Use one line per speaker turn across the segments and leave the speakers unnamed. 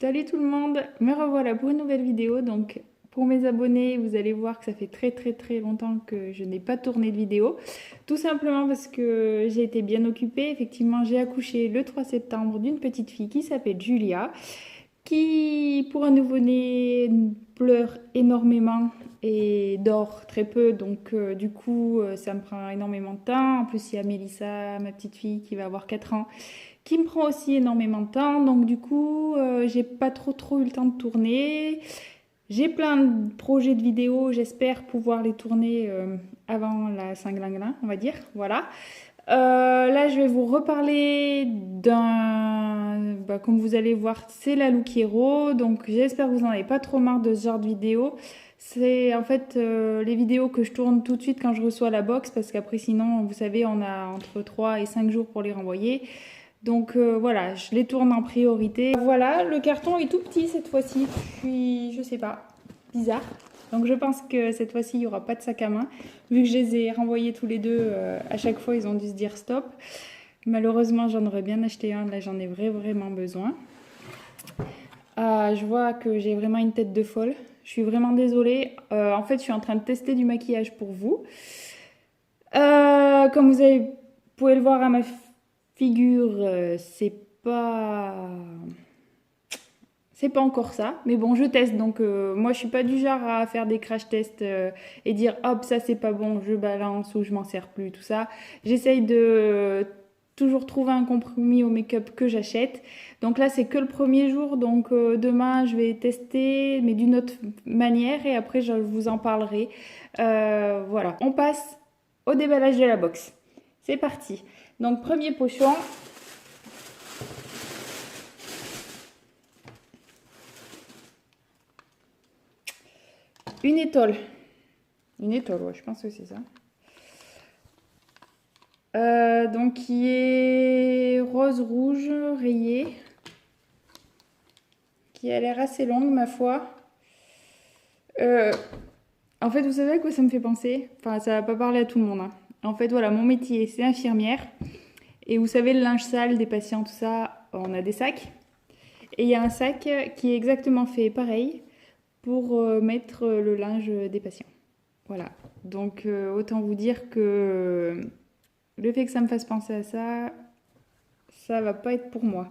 Salut tout le monde, me revoilà pour une nouvelle vidéo. Donc pour mes abonnés, vous allez voir que ça fait très longtemps que je n'ai pas tourné de vidéo. Tout simplement parce que j'ai été bien occupée. Effectivement, j'ai accouché le 3 septembre d'une petite fille qui s'appelle Julia, qui pour un nouveau-né pleure énormément et dort très peu. Donc du coup, ça me prend énormément de temps. En plus, il y a Mélissa, ma petite fille, qui va avoir 4 ans, qui me prend aussi énormément de temps. Donc du coup, j'ai pas trop eu le temps de tourner. J'ai plein de projets de vidéos, j'espère pouvoir les tourner avant la Saint-Glinglin, on va dire. Voilà. Là, je vais vous reparler d'un... comme vous allez voir, c'est la Louquiero. Donc j'espère que vous n'en avez pas trop marre de ce genre de vidéo. C'est en fait les vidéos que je tourne tout de suite quand je reçois la box, parce qu'après sinon, vous savez, on a entre 3 et 5 jours pour les renvoyer. Donc voilà, je les tourne en priorité. Voilà, le carton est tout petit cette fois-ci, puis je sais pas, bizarre. Donc je pense que cette fois-ci, il n'y aura pas de sac à main. Vu que je les ai renvoyés tous les deux, à chaque fois, ils ont dû se dire stop. Malheureusement, j'en aurais bien acheté un, là j'en ai vraiment besoin. Je vois que j'ai vraiment une tête de folle. Je suis vraiment désolée. En fait, je suis en train de tester du maquillage pour vous. Comme vous pouvez le voir à ma figure, c'est pas encore ça, mais bon, je teste. Donc moi je suis pas du genre à faire des crash tests et dire hop, ça c'est pas bon, je balance ou je m'en sers plus, tout ça. J'essaye de toujours trouver un compromis au make-up que j'achète. Donc là c'est que le premier jour, donc demain je vais tester mais d'une autre manière et après je vous en parlerai. Voilà, on passe au déballage de la box. C'est parti. Donc premier pochon. Une étole. Une étole, ouais, je pense que c'est ça. Donc qui est rose-rouge rayé. Qui a l'air assez longue, ma foi. En fait, vous savez à quoi ça me fait penser? Enfin, ça va pas parler à tout le monde, hein. En fait, voilà, mon métier, c'est infirmière. Et vous savez, le linge sale des patients, tout ça, on a des sacs. Et il y a un sac qui est exactement fait pareil pour mettre le linge des patients. Voilà. Donc, autant vous dire que le fait que ça me fasse penser à ça, ça va pas être pour moi.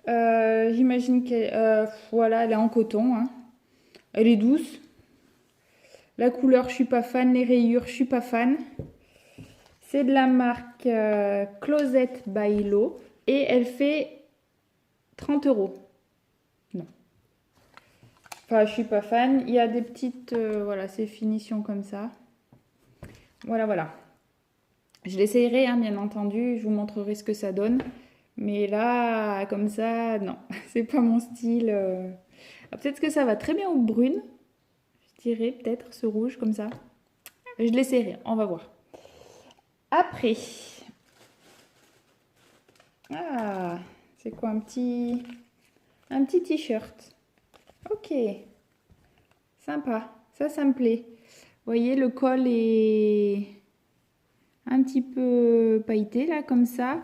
J'imagine qu'elle voilà, elle est en coton, hein. Elle est douce. La couleur, je suis pas fan. Les rayures, je suis pas fan. C'est de la marque Closet by Lo. Et elle fait 30 €. Non. Enfin, je suis pas fan. Il y a des petites... voilà, c'est finition comme ça. Voilà. Je l'essayerai, hein, bien entendu. Je vous montrerai ce que ça donne. Mais là, comme ça, non. C'est pas mon style. Peut-être que ça va très bien aux brunes. Je dirais peut-être ce rouge comme ça. Je l'essayerai, on va voir. Après. Ah, c'est quoi un petit t-shirt. Ok. Sympa. Ça me plaît. Vous voyez, le col est un petit peu pailleté là, comme ça.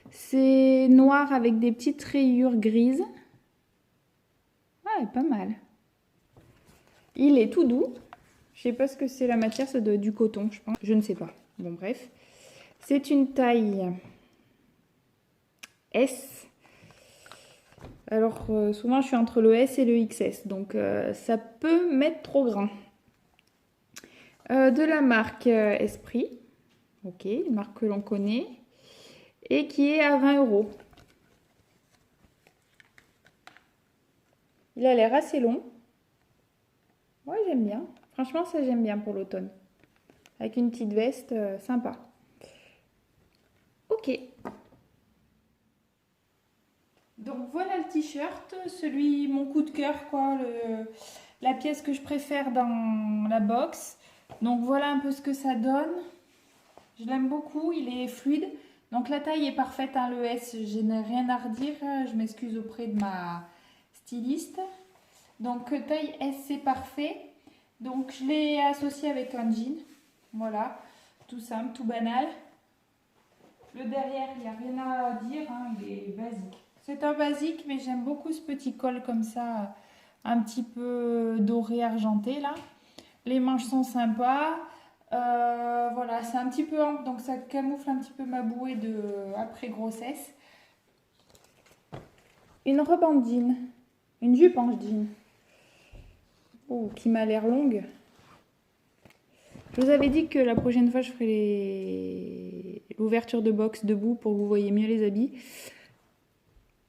C'est noir avec des petites rayures grises. Ouais, pas mal. Il est tout doux. Je sais pas ce que c'est la matière, ça doit être du coton, je pense. Je ne sais pas. Bon, bref. C'est une taille S. Alors, souvent, je suis entre le S et le XS. Donc, ça peut m'être trop grand. De la marque Esprit. Ok, une marque que l'on connaît. Et qui est à 20 €. Il a l'air assez long. Ouais, j'aime bien. Franchement, ça, j'aime bien pour l'automne. Avec une petite veste, sympa. Ok. Donc voilà le t-shirt, mon coup de cœur, quoi, la pièce que je préfère dans la box. Donc voilà un peu ce que ça donne. Je l'aime beaucoup, il est fluide. Donc la taille est parfaite, hein, le S, je n'ai rien à redire. Je m'excuse auprès de ma styliste. Donc taille S, c'est parfait. Donc je l'ai associé avec un jean. Voilà, tout simple, tout banal. Le derrière, il n'y a rien à dire, hein, il est basique. C'est un basique, mais j'aime beaucoup ce petit col comme ça, un petit peu doré argenté là. Les manches sont sympas. Voilà, c'est un petit peu ample, donc ça camoufle un petit peu ma bouée de après grossesse. Une robe en jean, une jupe en jean, oh, qui m'a l'air longue. Je vous avais dit que la prochaine fois je ferai l'ouverture de box debout pour que vous voyez mieux les habits.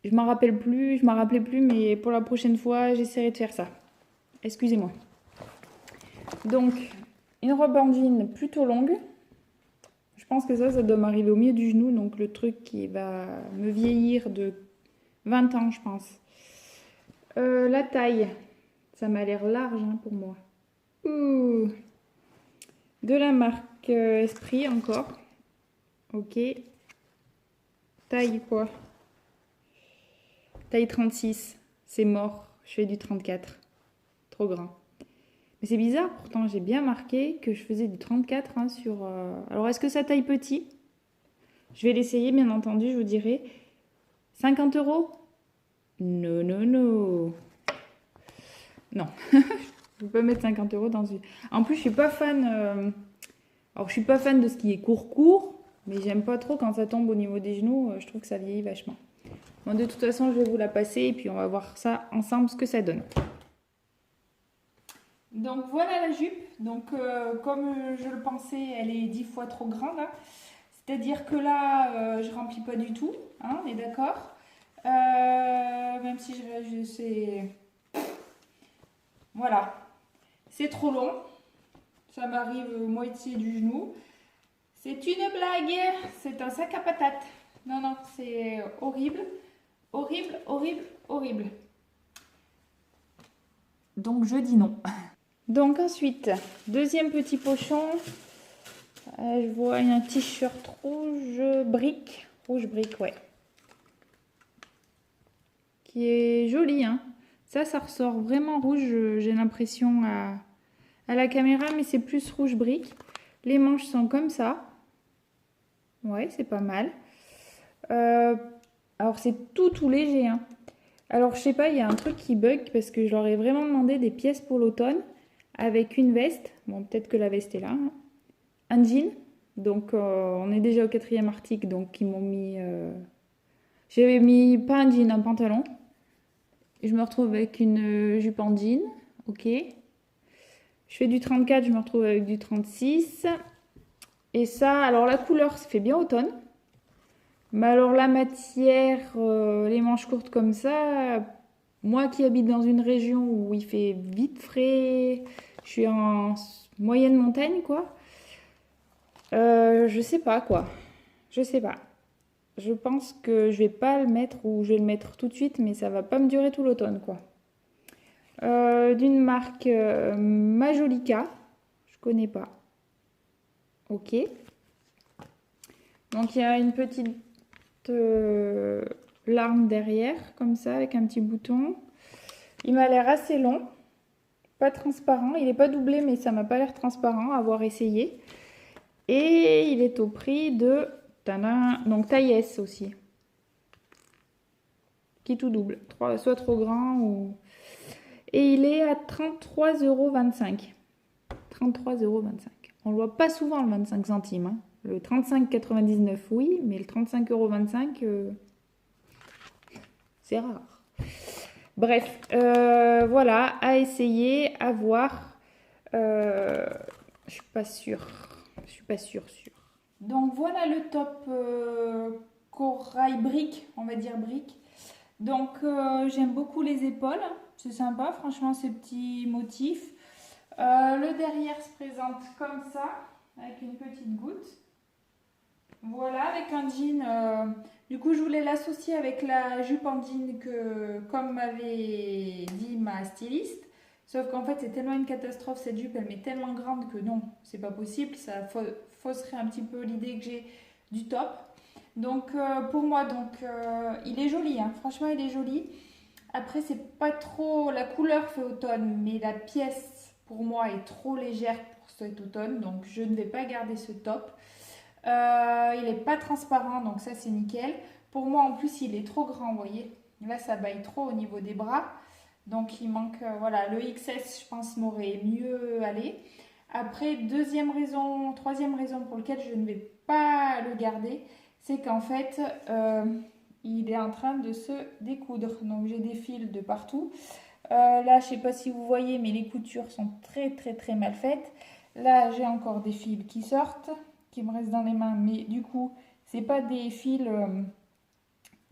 Je m'en rappelle plus, je m'en rappelais plus, mais pour la prochaine fois j'essaierai de faire ça. Excusez-moi. Donc, une robe en jean plutôt longue. Je pense que ça doit m'arriver au milieu du genou, donc le truc qui va me vieillir de 20 ans, je pense. La taille, ça m'a l'air large hein, pour moi. Ouh. De la marque Esprit encore. Ok. Taille quoi? Taille 36. C'est mort. Je fais du 34. Trop grand. Mais c'est bizarre, pourtant j'ai bien marqué que je faisais du 34 hein, sur... Alors est-ce que ça taille petit? Je vais l'essayer bien entendu, je vous dirai. 50 €? Non, non, non. Non. Je ne peux pas mettre 50 € dans une... En plus, je suis pas fan... Alors, je suis pas fan de ce qui est court, mais j'aime pas trop quand ça tombe au niveau des genoux. Je trouve que ça vieillit vachement. Bon, de toute façon, je vais vous la passer et puis on va voir ça ensemble, ce que ça donne. Donc, voilà la jupe. Donc, comme je le pensais, elle est 10 fois trop grande. Hein. C'est-à-dire que là, je remplis pas du tout. Hein, on est d'accord? Même si je sais... Voilà. C'est trop long. Ça m'arrive moitié du genou. C'est une blague. C'est un sac à patates. Non, non, c'est horrible. Horrible, horrible, horrible. Donc, je dis non. Donc, ensuite, deuxième petit pochon. Je vois un t-shirt rouge brique. Rouge brique, ouais. Qui est joli, hein. Ça ressort vraiment rouge, j'ai l'impression, à la caméra, mais c'est plus rouge brique. Les manches sont comme ça. Ouais, c'est pas mal. Alors, c'est tout léger, hein. Alors, je sais pas, il y a un truc qui bug parce que je leur ai vraiment demandé des pièces pour l'automne avec une veste. Bon, peut-être que la veste est là. Hein. Un jean. Donc, on est déjà au 4e article, donc ils m'ont mis... J'avais mis pas un jean, un pantalon. Je me retrouve avec une jupe en jean. Ok. Je fais du 34, je me retrouve avec du 36. Et ça, alors la couleur, ça fait bien automne. Mais alors la matière, les manches courtes comme ça, moi qui habite dans une région où il fait vite frais, je suis en moyenne montagne quoi. Je sais pas quoi. Je sais pas. Je pense que je vais pas le mettre ou je vais le mettre tout de suite, mais ça va pas me durer tout l'automne quoi. D'une marque Majolica, je connais pas. Ok. Donc il y a une petite larme derrière, comme ça, avec un petit bouton. Il m'a l'air assez long, pas transparent. Il n'est pas doublé, mais ça m'a pas l'air transparent, à avoir essayé. Et il est au prix de... Tadam, donc taille S aussi. Qui tout double. Soit trop grand ou... Et il est à 33,25 €. 33,25 €. On le voit pas souvent le 25 centimes. Hein. Le 35,99 €, oui, mais le 35,25 €, c'est rare. Bref, voilà, à essayer, à voir. Je suis pas sûre. Je suis pas sûre. Donc voilà le top corail brique, on va dire brique. Donc j'aime beaucoup les épaules, c'est sympa, franchement ces petits motifs. Le derrière se présente comme ça, avec une petite goutte. Voilà, avec un jean. Du coup, je voulais l'associer avec la jupe en jean que, comme m'avait dit ma styliste. Sauf qu'en fait, c'est tellement une catastrophe cette jupe, elle m'est tellement grande que non, c'est pas possible. Ça fausserait un petit peu l'idée que j'ai du top. Donc, pour moi, il est joli, hein. Franchement, il est joli. Après, c'est pas trop. La couleur fait automne, mais la pièce, pour moi, est trop légère pour cet automne. Donc, je ne vais pas garder ce top. Il n'est pas transparent, donc ça c'est nickel. Pour moi, en plus, il est trop grand, vous voyez. Là, ça baille trop au niveau des bras. Donc, il manque, voilà, le XS, je pense, m'aurait mieux allé. Après, troisième raison pour laquelle je ne vais pas le garder, c'est qu'en fait, il est en train de se découdre. Donc, j'ai des fils de partout. Là, je ne sais pas si vous voyez, mais les coutures sont très, très, très mal faites. Là, j'ai encore des fils qui sortent, qui me restent dans les mains. Mais du coup, c'est pas des fils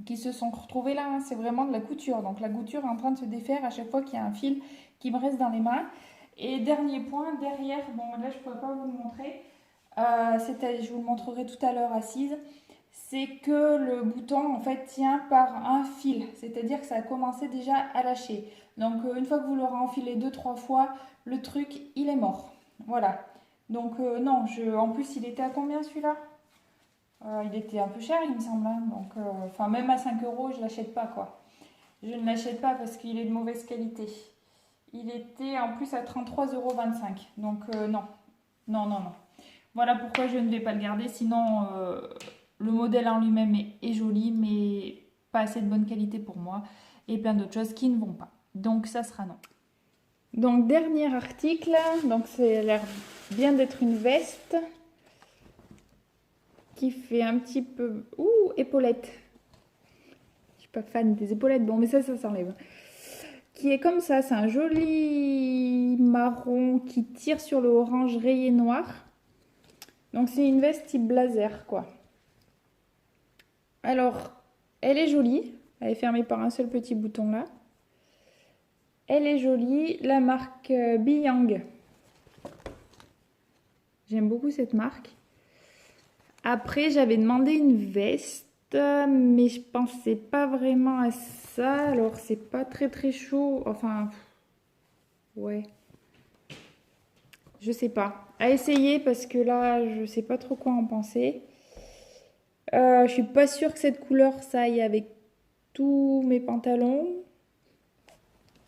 qui se sont retrouvés là, hein, c'est vraiment de la couture. Donc la couture est en train de se défaire à chaque fois qu'il y a un fil qui me reste dans les mains. Et dernier point, derrière, bon là je ne pourrais pas vous le montrer, je vous le montrerai tout à l'heure assise, c'est que le bouton en fait tient par un fil, c'est-à-dire que ça a commencé déjà à lâcher. Donc une fois que vous l'aurez enfilé 2-3 fois, le truc il est mort. Voilà. Donc non, en plus il était à combien celui-là? Il était un peu cher, il me semble. Hein. Donc, enfin, même à 5 euros, je ne l'achète pas, quoi. Je ne l'achète pas parce qu'il est de mauvaise qualité. Il était en plus à 33,25 €. Donc, non. Non, non, non. Voilà pourquoi je ne vais pas le garder. Sinon, le modèle en lui-même est joli, mais pas assez de bonne qualité pour moi. Et plein d'autres choses qui ne vont pas. Donc, ça sera non. Donc, dernier article. Donc, ça a l'air bien d'être une veste. Qui fait un petit peu... Ouh, épaulettes. Je suis pas fan des épaulettes. Bon, mais ça s'enlève. Qui est comme ça. C'est un joli marron qui tire sur le orange rayé noir. Donc, c'est une veste type blazer, quoi. Alors, elle est jolie. Elle est fermée par un seul petit bouton, là. Elle est jolie. La marque Biyang. J'aime beaucoup cette marque. Après, j'avais demandé une veste, mais je pensais pas vraiment à ça. Alors, c'est pas très très chaud. Enfin, ouais. Je sais pas. À essayer parce que là, je sais pas trop quoi en penser. Je suis pas sûre que cette couleur ça aille avec tous mes pantalons.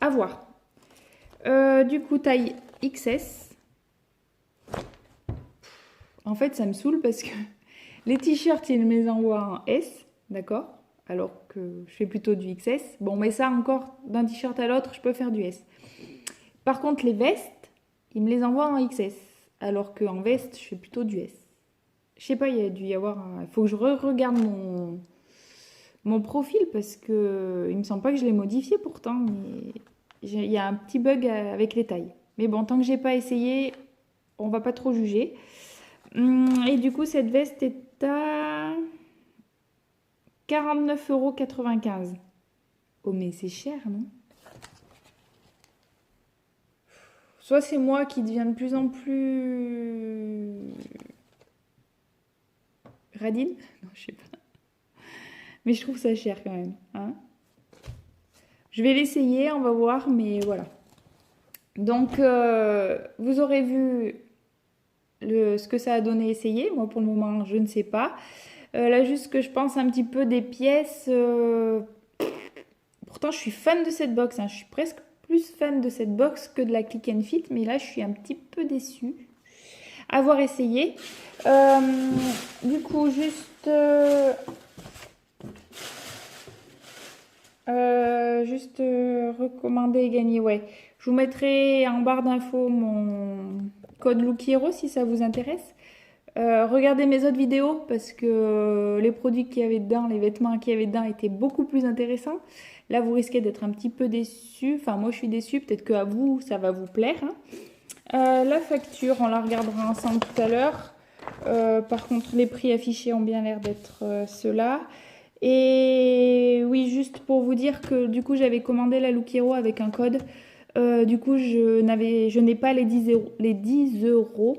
À voir. Du coup, taille XS. En fait, ça me saoule parce que les t-shirts, ils me les envoient en S, d'accord? Alors que je fais plutôt du XS. Bon, mais ça encore, d'un t-shirt à l'autre, je peux faire du S. Par contre, les vestes, ils me les envoient en XS. Alors qu'en veste, je fais plutôt du S. Je sais pas, il y a dû y avoir un... Il faut que je regarde mon profil parce que il me semble pas que je l'ai modifié pourtant. Mais il y a un petit bug avec les tailles. Mais bon, tant que j'ai pas essayé, on va pas trop juger. Et du coup, cette veste est à 49,95 €. Oh, mais c'est cher, non? Soit c'est moi qui deviens de plus en plus radine. Non, je sais pas. Mais je trouve ça cher quand même. Hein, je vais l'essayer, on va voir, mais voilà. Donc, vous aurez vu ce que ça a donné essayer. Moi, pour le moment, je ne sais pas. Là, juste que je pense un petit peu des pièces. Pourtant, je suis fan de cette box. Hein. Je suis presque plus fan de cette box que de la Click and Fit. Mais là, je suis un petit peu déçue. Avoir essayé. Du coup, juste recommander et gagner. Ouais. Je vous mettrai en barre d'infos mon code Lookiero si ça vous intéresse. Regardez mes autres vidéos parce que les produits qu'il y avait dedans, les vêtements qu'il y avait dedans étaient beaucoup plus intéressants. Là, vous risquez d'être un petit peu déçus. Enfin, moi, je suis déçue. Peut-être qu'à vous, ça va vous plaire. Hein. La facture, on la regardera ensemble tout à l'heure. Par contre, les prix affichés ont bien l'air d'être ceux-là. Et oui, juste pour vous dire que du coup, j'avais commandé la Lookiero avec un code. Du coup, je n'ai pas les 10 €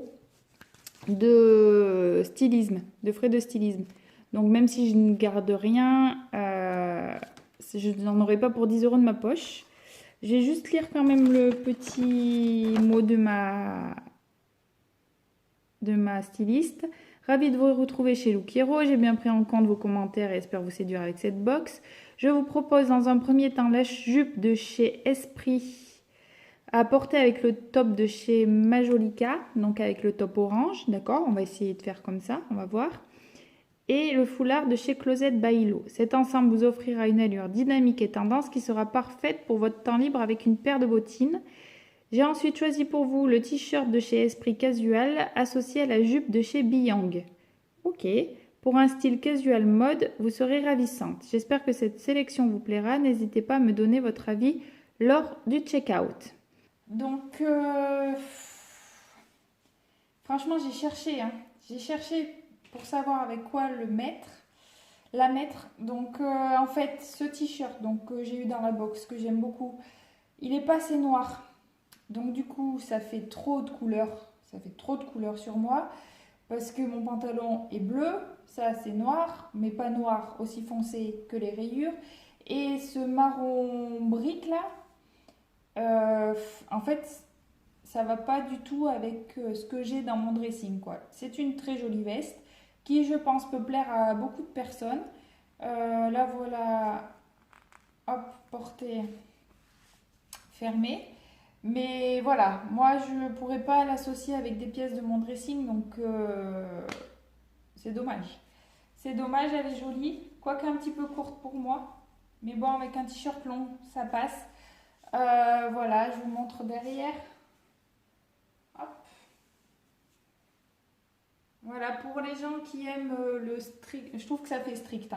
de stylisme, de frais de stylisme. Donc même si je ne garde rien, je n'en aurai pas pour 10 € de ma poche. Je vais juste lire quand même le petit mot de ma styliste. Ravie de vous retrouver chez Lookiero. J'ai bien pris en compte vos commentaires et espère vous séduire avec cette box. Je vous propose dans un premier temps la jupe de chez Esprit à porter avec le top de chez Majolica, donc avec le top orange, d'accord? On va essayer de faire comme ça, on va voir. et le foulard de chez Closet by Lo. Cet ensemble vous offrira une allure dynamique et tendance qui sera parfaite pour votre temps libre avec une paire de bottines. J'ai ensuite choisi pour vous le t-shirt de chez Esprit Casual associé à la jupe de chez Biyang. Ok, pour un style casual mode, vous serez ravissante. J'espère que cette sélection vous plaira. N'hésitez pas à me donner votre avis lors du check-out. Donc, franchement, j'ai cherché. J'ai cherché pour savoir avec quoi la mettre. Donc, en fait, ce t-shirt que j'ai eu dans la box, que j'aime beaucoup, il n'est pas assez noir. Donc, du coup, ça fait trop de couleurs. Ça fait trop de couleurs sur moi. Parce que mon pantalon est bleu, ça c'est noir, mais pas noir aussi foncé que les rayures. Et ce marron brique là, en fait, ça va pas du tout avec ce que j'ai dans mon dressing, quoi. C'est une très jolie veste qui, je pense, peut plaire à beaucoup de personnes. Là, voilà, hop, portée fermée. Mais voilà, moi je ne pourrais pas l'associer avec des pièces de mon dressing, donc c'est dommage. C'est dommage, elle est jolie, quoique un petit peu courte pour moi. Mais bon, avec un t-shirt long, ça passe. Voilà, je vous montre derrière. Hop. Voilà, pour les gens qui aiment le strict, je trouve que ça fait strict.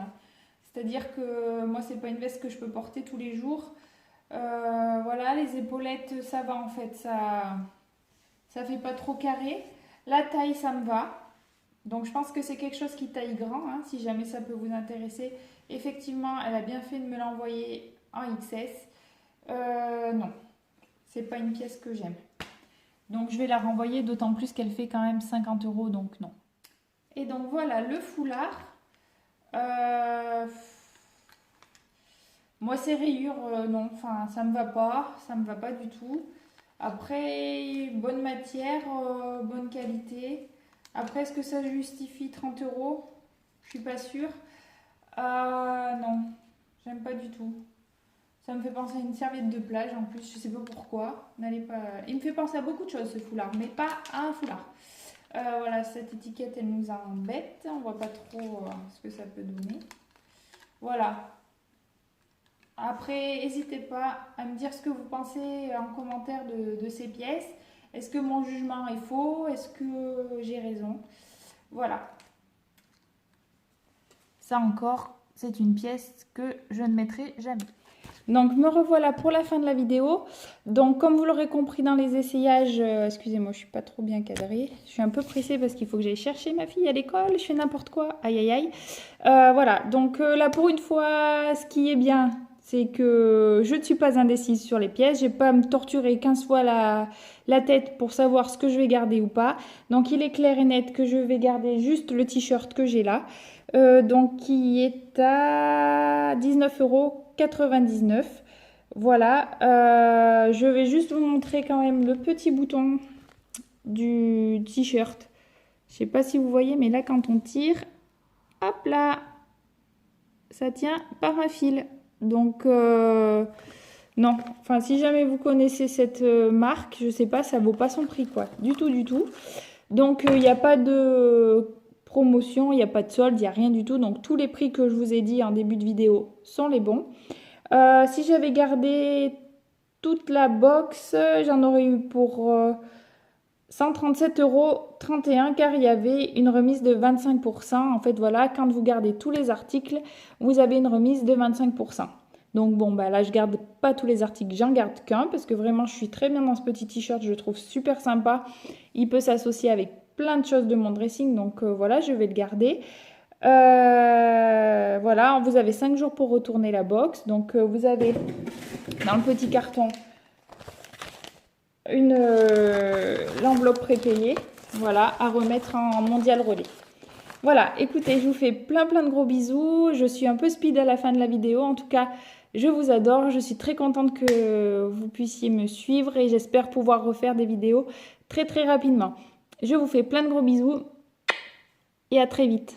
C'est-à-dire que moi, c'est pas une veste que je peux porter tous les jours. Voilà, les épaulettes, ça va en fait, ça fait pas trop carré. La taille, ça me va. Donc je pense que c'est quelque chose qui taille grand, si jamais ça peut vous intéresser. Effectivement, elle a bien fait de me l'envoyer en XS. Non, c'est pas une pièce que j'aime. Donc je vais la renvoyer, d'autant plus qu'elle fait quand même 50 €, donc non. Et donc voilà, le foulard. Moi, ces rayures, non, enfin, ça me va pas du tout. Après, bonne matière, bonne qualité. Après, est-ce que ça justifie 30 €? Je suis pas sûre. Non, j'aime pas du tout. Ça me fait penser à une serviette de plage en plus, je sais pas pourquoi. N'allez pas. Il me fait penser à beaucoup de choses ce foulard, mais pas à un foulard. Voilà, cette étiquette, elle nous embête. On voit pas trop ce que ça peut donner. Voilà. Après, n'hésitez pas à me dire ce que vous pensez en commentaire de ces pièces. Est-ce que mon jugement est faux? Est-ce que j'ai raison? Voilà. Ça encore, c'est une pièce que je ne mettrai jamais. Donc, me revoilà pour la fin de la vidéo. Donc, comme vous l'aurez compris dans les essayages, excusez-moi, je ne suis pas trop bien cadrée. Je suis un peu pressée parce qu'il faut que j'aille chercher ma fille à l'école. Je fais n'importe quoi. Aïe, aïe, aïe. Voilà. Donc, là, pour une fois, ce qui est bien, c'est que je ne suis pas indécise sur les pièces. Je n'ai pas à me torturer 15 fois la tête pour savoir ce que je vais garder ou pas. Donc, il est clair et net que je vais garder juste le t-shirt que j'ai là. Donc, qui est à 19,99 €. Voilà. Je vais juste vous montrer quand même le petit bouton du t-shirt. Je ne sais pas si vous voyez, mais là, quand on tire, hop là, ça tient par un fil. Donc, non. Enfin, si jamais vous connaissez cette marque, je sais pas, ça vaut pas son prix, quoi. Du tout, du tout. Donc, il n'y a pas de promotion, il n'y a pas de solde, il n'y a rien du tout. Donc, tous les prix que je vous ai dit en début de vidéo sont les bons. Si j'avais gardé toute la box, j'en aurais eu pour 137,31 € car il y avait une remise de 25%. En fait, voilà, quand vous gardez tous les articles, vous avez une remise de 25%. Donc bon, bah là, je garde pas tous les articles, j'en garde qu'un parce que vraiment, je suis très bien dans ce petit t-shirt, je le trouve super sympa. Il peut s'associer avec plein de choses de mon dressing, donc voilà, je vais le garder. Voilà, vous avez 5 jours pour retourner la box. Donc vous avez dans le petit carton l'enveloppe prépayée, voilà, à remettre en mondial relais. Voilà, écoutez, je vous fais plein de gros bisous. Je suis un peu speed à la fin de la vidéo. En tout cas, je vous adore. Je suis très contente que vous puissiez me suivre et j'espère pouvoir refaire des vidéos très rapidement. Je vous fais plein de gros bisous et à très vite.